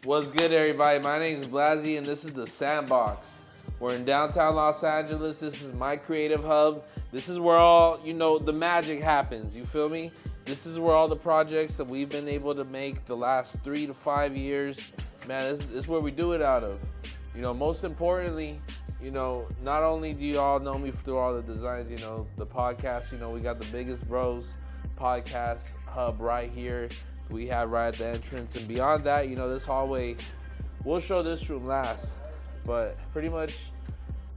What's good, everybody? My name is BLAZZY, and this is the Sandbox. We're in downtown Los Angeles. This is my creative hub. This is where all, the magic happens. You feel me? This is where all the projects that we've been able to make the last 3 to 5 years, man, this is where we do it out of. Most importantly, not only do you all know me through all the designs, the podcast, we got the biggest bros podcast hub right here. We have right at the entrance, and beyond that, this hallway, we'll show this room last, but pretty much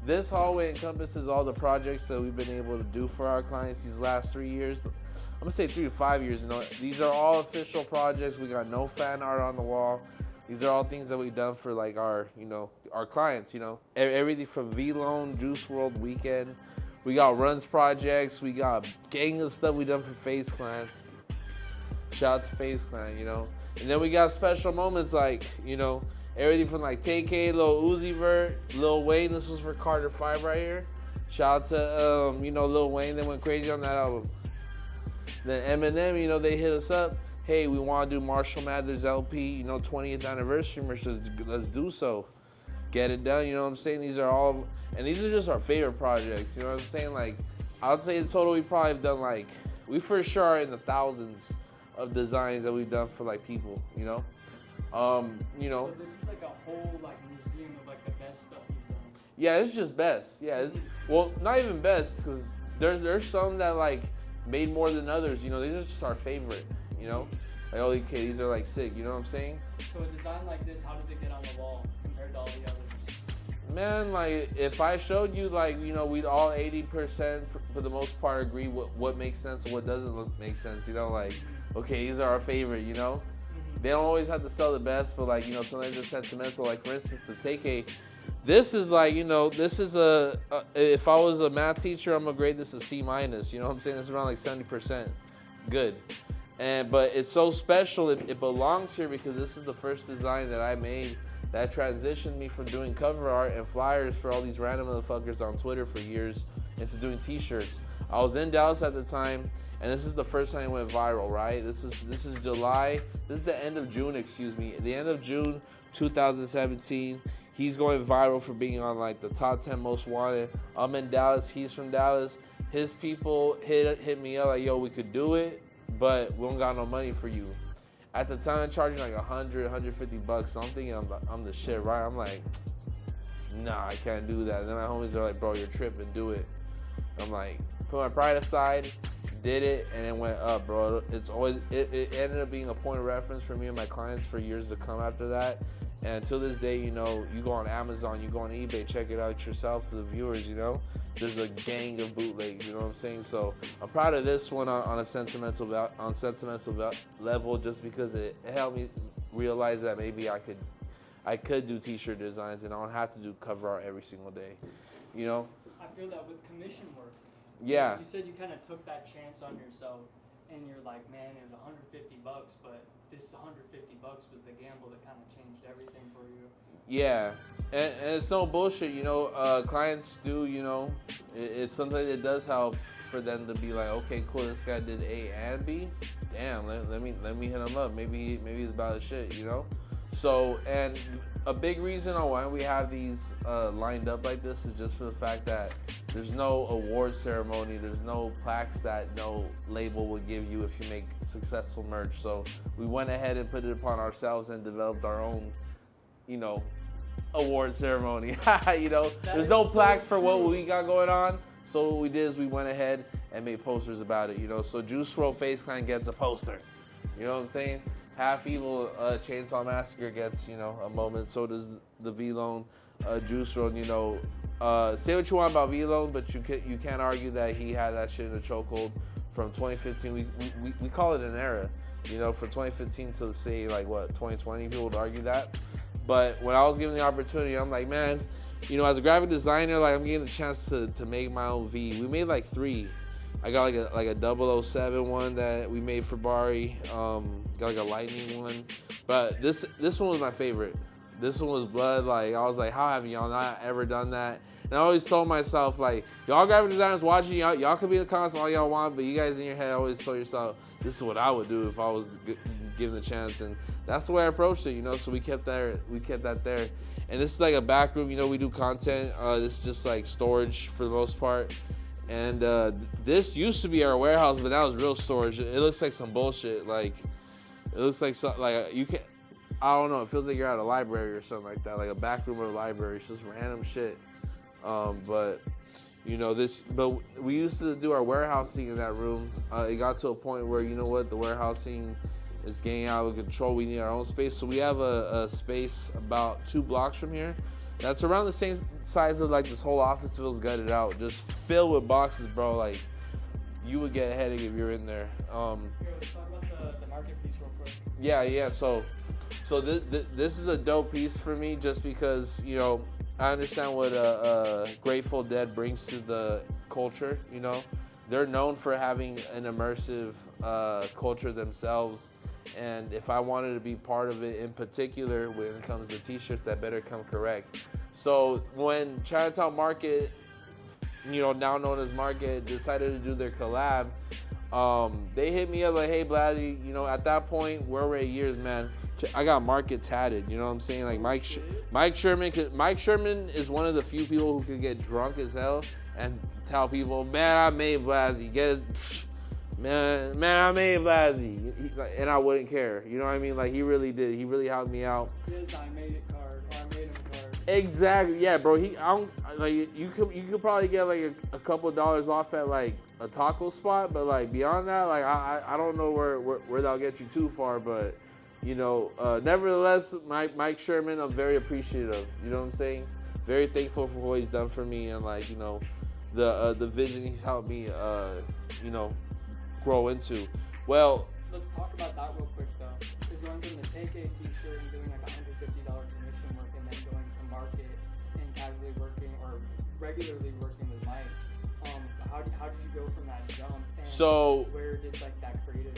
this hallway encompasses all the projects that we've been able to do for our clients these last 3 years. I'm gonna say 3 to 5 years. These are all official projects. We got no fan art on the wall. These are all things that we've done for like our clients. Everything from V-Loan, Juice WRLD, Weekend. We got runs projects. We got gang of stuff we done for FaZe Clan. Shout out to FaZe Clan, And then we got special moments like, everything from like TK, Lil Uzi Vert, Lil Wayne. This was for Carter 5 right here. Shout out to, Lil Wayne. They went crazy on that album. Then Eminem, they hit us up. Hey, we want to do Marshall Mathers LP, 20th anniversary merch. Let's do so. Get it done, you know what I'm saying? These are all, and these are just our favorite projects, you know what I'm saying? Like, I would say in total we probably have done like, we for sure are in the thousands of designs that we've done for like people, So this is like a whole like museum of like the best stuff you've done. Yeah, it's just best. Yeah, well, not even best, because there's some that like made more than others. These are just our favorite. Like, holy kid, these are like sick. You know what I'm saying? So a design like this, how does it get on the wall compared to all the others? Man, like if I showed you, like we'd all 80% for the most part agree what makes sense and what doesn't make sense. Like, okay, these are our favorite. They don't always have to sell the best, but like sometimes they're sentimental. Like for instance, the TK. This is like, this is if I was a math teacher, I'm gonna grade this a C-. You know what I'm saying? It's around like 70%. Good. But it's so special, it belongs here because this is the first design that I made that transitioned me from doing cover art and flyers for all these random motherfuckers on Twitter for years into doing t-shirts. I was in Dallas at the time, and this is the first time it went viral, right? This is July, this is the end of June, the end of June 2017. He's going viral for being on like the top 10 most wanted. I'm in Dallas, he's from Dallas. His people hit me up like, yo, we could do it, but we don't got no money for you. At the time, I'm charging like $100, $150. So I'm thinking I'm the shit, right? I'm like, nah, I can't do that. And then my homies are like, bro, you're tripping, do it. I'm like, put my pride aside, did it, and it went up, bro. It ended up being a point of reference for me and my clients for years to come after that. And until this day, you go on Amazon, you go on eBay, check it out yourself for the viewers, There's a gang of bootlegs, you know what I'm saying? So I'm proud of this one on a sentimental level, just because it helped me realize that maybe I could do t-shirt designs and I don't have to do cover art every single day, I feel that with commission work. Yeah. You said you kind of took that chance on yourself, and you're like, man, it was $150, but this $150 was the gamble that kind of changed everything for you. Yeah, and it's no bullshit, clients do, it's something that does help for them to be like, okay, cool, this guy did A and B, damn, let me hit him up, maybe he's about his shit, So, and a big reason on why we have these lined up like this is just for the fact that there's no award ceremony, there's no plaques that no label will give you if you make successful merch. So we went ahead and put it upon ourselves and developed our own, award ceremony. There's no plaques for what we got going on. So what we did is we went ahead and made posters about it, So Juice WRLD FaZe Clan gets a poster. You know what I'm saying? Half Evil Chainsaw Massacre gets, a moment. So does the V-Loan Juice WRLD, say what you want about V-Loan, but you can't argue that he had that shit in the chokehold from 2015. We call it an era, from 2015 to say like what, 2020, people would argue that. But when I was given the opportunity, I'm like, man, as a graphic designer, like I'm getting the chance to make my own V. We made like 3. I got like a 007 one that we made for Bari. Got like a lightning one, but this one was my favorite. This one was blood. Like I was like, how have y'all not ever done that? And I always told myself, like, y'all graphic designers watching, y'all can be in the comments all y'all want, but you guys in your head always told yourself, this is what I would do if I was given the chance. And that's the way I approached it, you know, so we kept that there. And this is like a back room, you know, we do content. This is just like storage for the most part. And this used to be our warehouse, but now it's real storage. It looks like some bullshit. Like, it looks like something, like you can, I don't know, it feels like you're at a library or something like that, like a back room of a library. It's just random shit. But you know, but we used to do our warehousing in that room. It got to a point where, you know what, the warehousing is getting out of control. We need our own space. So we have a space about 2 blocks from here that's around the same size of like this whole office feels gutted out, just filled with boxes, bro. Like, you would get a headache if you're in there. Here, let's talk about the market piece real quick. Yeah. So this is a dope piece for me, just because, you know, I understand what Grateful Dead brings to the culture. You know, they're known for having an immersive culture themselves, and if I wanted to be part of it, in particular when it comes to t-shirts, that better come correct. So when Chinatown Market, you know, now known as Market, decided to do their collab, they hit me up like, hey, BLAZZY, you know, at that point, we're already years, man. I got Market tatted, you know what I'm saying? Like Mike Sherman is one of the few people who can get drunk as hell and tell people, man, I made BLAZZY. Man, I made BLAZZY, and I wouldn't care. You know what I mean? Like, he really did. He really helped me out. His I made it card, or I made him card. Exactly. Yeah, bro. You could probably get like a couple dollars off at like a taco spot, but like beyond that, like I don't know where that'll get you too far, but you know, nevertheless, Mike Sherman, I'm very appreciative. You know what I'm saying? Very thankful for what he's done for me, and like, you know, the vision he's helped me, you know, grow into. Well, let's talk about that real quick though. Is going from the Take A t-shirt and doing like $150 commission work, and then going to Market and casually working or regularly working with Mike. How did you go from that jump? And so where did like that creative?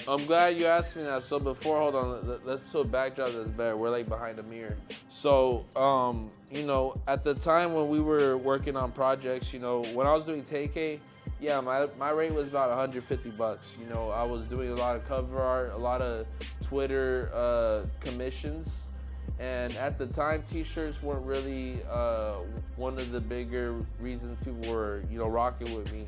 I'm glad you asked me that. So before, hold on, let's do a backdrop that's better. We're like behind a mirror. So, you know, at the time when we were working on projects, you know, when I was doing Take A, yeah, my rate was about $150. You know, I was doing a lot of cover art, a lot of Twitter commissions, and at the time, t-shirts weren't really one of the bigger reasons people were, you know, rocking with me.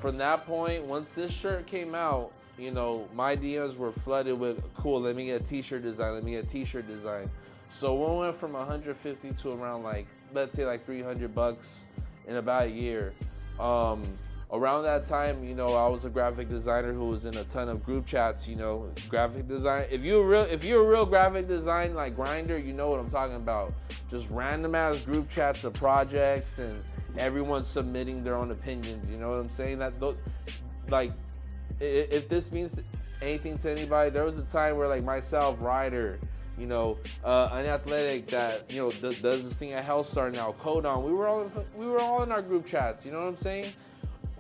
From that point, once this shirt came out, you know, my DMs were flooded with, cool, let me get a t-shirt design. So we went from 150 to around like, let's say like $300 in about a year. Around that time, you know, I was a graphic designer who was in a ton of group chats, you know, graphic design. If you're a real graphic design like grinder, you know what I'm talking about. Just random ass group chats of projects and everyone submitting their own opinions, you know what I'm saying? That, like, if this means anything to anybody, there was a time where like myself, Ryder, you know, an athletic that, you know, does this thing at Hellstar now, Codon, we were all in our group chats, you know what I'm saying?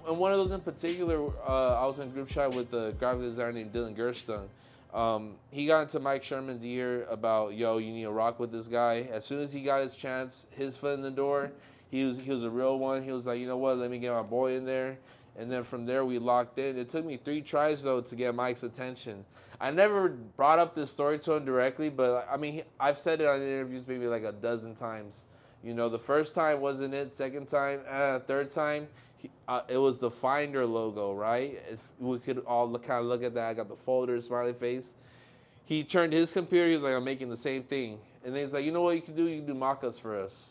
And one of those in particular, I was in a group chat with a graphic designer named Dylan Gerstung. He got into Mike Sherman's ear about, yo, you need to rock with this guy. As soon as he got his chance, his foot in the door, he was a real one. He was like, you know what, let me get my boy in there. And then from there, we locked in. It took me 3 tries, though, to get Mike's attention. I never brought up this story to him directly, but, I mean, I've said it on interviews maybe like a dozen times. You know, the first time wasn't it. Second time, third time, it was the Finder logo, right? If we could all kind of look at that. I got the folder, smiley face. He turned his computer. He was like, I'm making the same thing. And then he's like, you know what you can do? You can do mock-ups for us.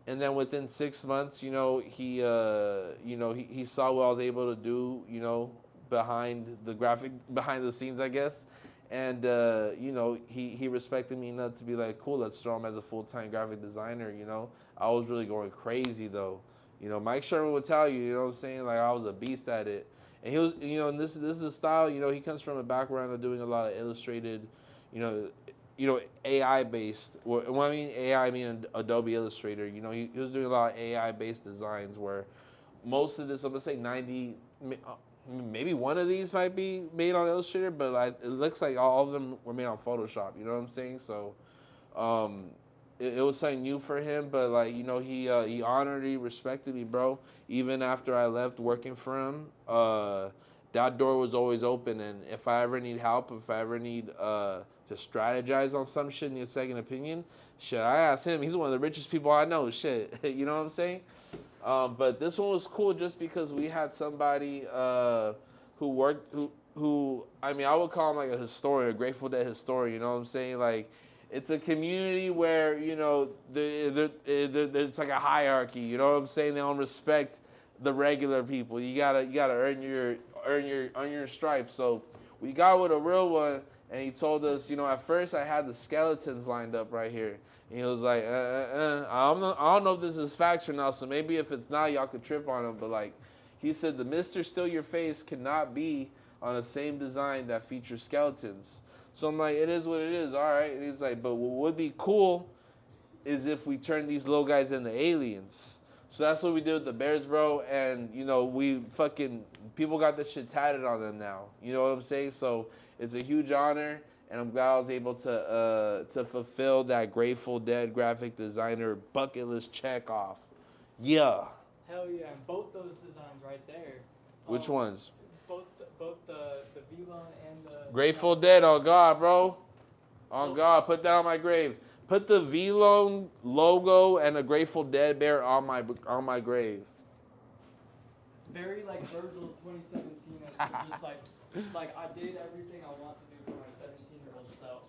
And then within 6 months, you know, he saw what I was able to do, you know, behind the scenes, I guess. And, you know, he respected me enough to be like, cool, let's throw him as a full-time graphic designer, you know. I was really going crazy, though. You know, Mike Sherman would tell you, you know what I'm saying? Like, I was a beast at it. And he was, you know, and this is a style, you know, he comes from a background of doing a lot of illustrated, you know, AI-based. When I mean AI, I mean Adobe Illustrator. You know, he was doing a lot of AI-based designs where most of this, I'm going to say 90, maybe one of these might be made on Illustrator, but it looks like all of them were made on Photoshop. You know what I'm saying? So, it was something new for him, but like he honored, he respected me, bro. Even after I left working for him, that door was always open. And if I ever need help, if I ever need to strategize on some shit, need a second opinion, shit, I ask him. He's one of the richest people I know. Shit, you know what I'm saying? But this one was cool just because we had somebody who worked who I mean I would call him like a historian, a Grateful Dead historian. You know what I'm saying? Like it's a community where it's like a hierarchy. You know what I'm saying? They don't respect the regular people. You gotta earn your stripes. So we got with a real one, and he told us, at first I had the skeletons lined up right here. And he was like, I don't know if this is facts or not, so maybe if it's not, y'all could trip on them. But like, he said the Mr. Still Your Face cannot be on the same design that features skeletons. So I'm like, it is what it is, all right. And he's like, but what would be cool is if we turn these little guys into aliens. So that's what we did with the Bears, bro. And, we people got this shit tatted on them now. You know what I'm saying? So it's a huge honor. And I'm glad I was able to fulfill that Grateful Dead graphic designer bucket list check off. Yeah. Hell yeah, and both those designs right there. Which ones? Both the V-Lone and the... Grateful Dead, oh God, bro. Oh God, put that on my grave. Put the V-Lone logo and a Grateful Dead bear on my grave. Very like Virgil 2017, just like I did everything I want to do for my 17-year-old self.